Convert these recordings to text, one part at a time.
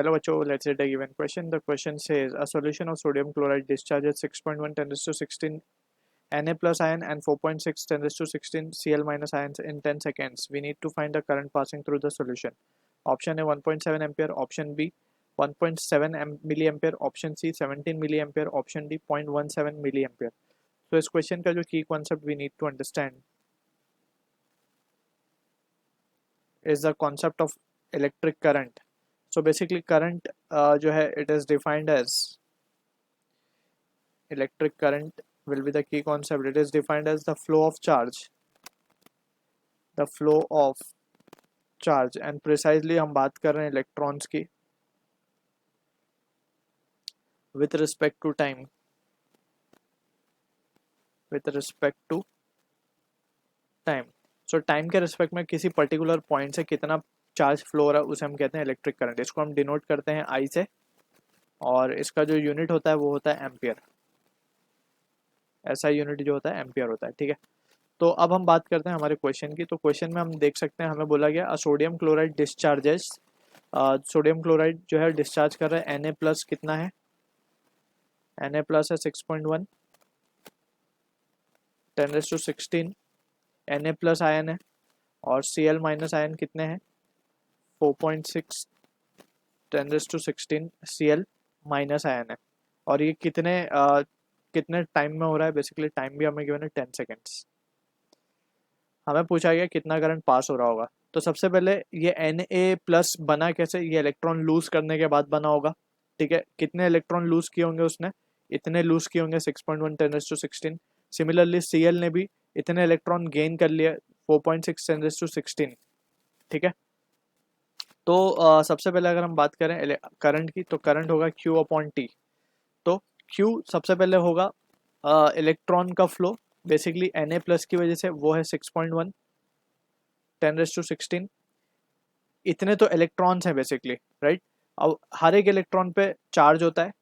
Hello बच्चों, let's read a given question. The question says a solution of sodium chloride discharges 6.1 10 to 16 Na plus ion and 4.6 10 to 16 Cl minus ions in 10 seconds. We need to find the current passing through the solution. Option A 1.7 ampere, option B 1.7 milliampere, option C 17 milliampere, option D 0.17 milliampere. So इस question का जो key concept we need to understand is the concept of electric current. So basically current जो है it is defined as electric current will be the key concept. It is defined as the flow of charge, and precisely हम बात कर रहे हैं electrons की with respect to time, so time के respect में किसी particular point से कितना चार्ज फ्लो हो रहा है उसे हम कहते हैं इलेक्ट्रिक करंट. इसको हम डिनोट करते हैं आई से और इसका जो यूनिट होता है वो होता है एम्पियर. ऐसा यूनिट जो होता है एम्पियर होता है. ठीक है, तो अब हम बात करते हैं हमारे क्वेश्चन की. तो क्वेश्चन में हम देख सकते हैं हमें बोला गया sodium chloride discharges. Sodium chloride जो है डिस्चार्ज कर रहा है. Na प्लस कितना है? Na प्लस है 6.1 10⁻16. Na प्लस आयन है और Cl माइनस आयन कितने हैं? 4.6 10⁻16 Cl माइनस आयन है. और ये कितने टाइम में हो रहा है? बेसिकली टाइम भी हमें गिवन है 10 सेकेंड्स. हमें पूछा गया कितना करंट पास हो रहा होगा. तो सबसे पहले ये Na प्लस बना कैसे? ये इलेक्ट्रॉन लूज करने के बाद बना होगा. ठीक है, कितने इलेक्ट्रॉन लूज किए होंगे उसने? इतने लूज किए होंगे 6.1 10⁻16. सिमिलरली Cl ने भी इतने इलेक्ट्रॉन गेन कर लिए 4.6 10⁻16. ठीक है, तो सबसे पहले अगर हम बात करें करंट की तो करंट होगा Q अपॉन T. तो Q सबसे पहले होगा इलेक्ट्रॉन का फ्लो. बेसिकली Na प्लस की वजह से वो है 6.1 10⁻16. इतने तो इलेक्ट्रॉन्स हैं बेसिकली, राइट. अब हर एक इलेक्ट्रॉन पे चार्ज होता है.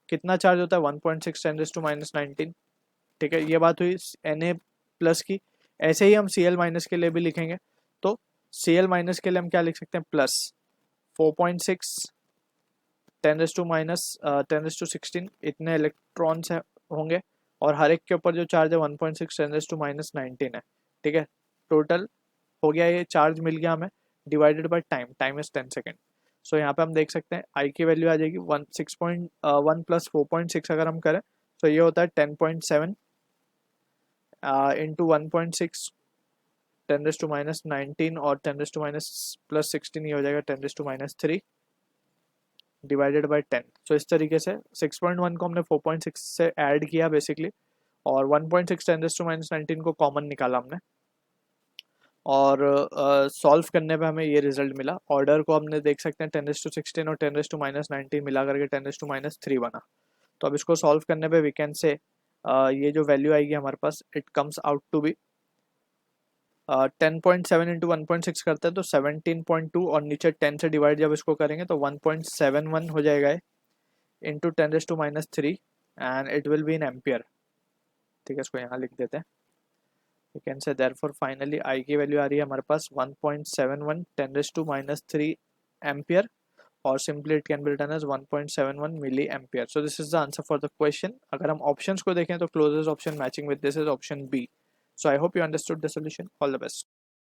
कितना चार्ज होता है? 1.6 10⁻19. ठीक है, ये बात हुई Na प्लस की. ऐसे ही हम Cl माइनस के लिए भी लिखेंगे. तो Cl माइनस के लिए हम क्या लिख सकते हैं? प्लस 4.6 10⁻16 इतने इलेक्ट्रॉन्स होंगे और हर एक के ऊपर जो चार्ज है 1.6 10⁻19 है. ठीक है, टोटल हो गया. ये चार्ज मिल गया हमें divided by time is 10 second. So यहाँ पे हम देख सकते हैं आई की वैल्यू आ जाएगी 6.1 प्लस 4.6 अगर हम करें तो ये होता है 10.7 इंटू 1.6 10⁻19 और 10⁻+16 ये हो जाएगा 10⁻³ डिवाइडेड बाय 10. सो इस तरीके से 6.1 को हमने 4.6 से ऐड किया बेसिकली और 1.6 10⁻19 को कॉमन निकाला हमने और सॉल्व करने पे हमें ये रिजल्ट मिला. ऑर्डर को हमने देख सकते हैं 10⁻16 और 10⁻19 मिला करके 10⁻³ बना. तो अब इसको सॉल्व करने पे वी कैन से ये जो वैल्यू आएगी हमारे पास it comes out to be 10.7 into 1.6 करते हैं तो 17.2 और नीचे 10 से डिवाइड जब इसको करेंगे तो 1.71 हो जाएगा into 10⁻³ and it will be in ampere. ठीक है, इसको यहाँ लिख देते हैं. You can say therefore finally I की वैल्यू आ रही है हमारे पास 1.71 10⁻³ एम्पियर और simply it can be written as 1.71 milli ampere. So this is the answer for the question. अगर हम ऑप्शंस को देखें तो closest option matching with this is option B. So I hope you understood the solution. All the best.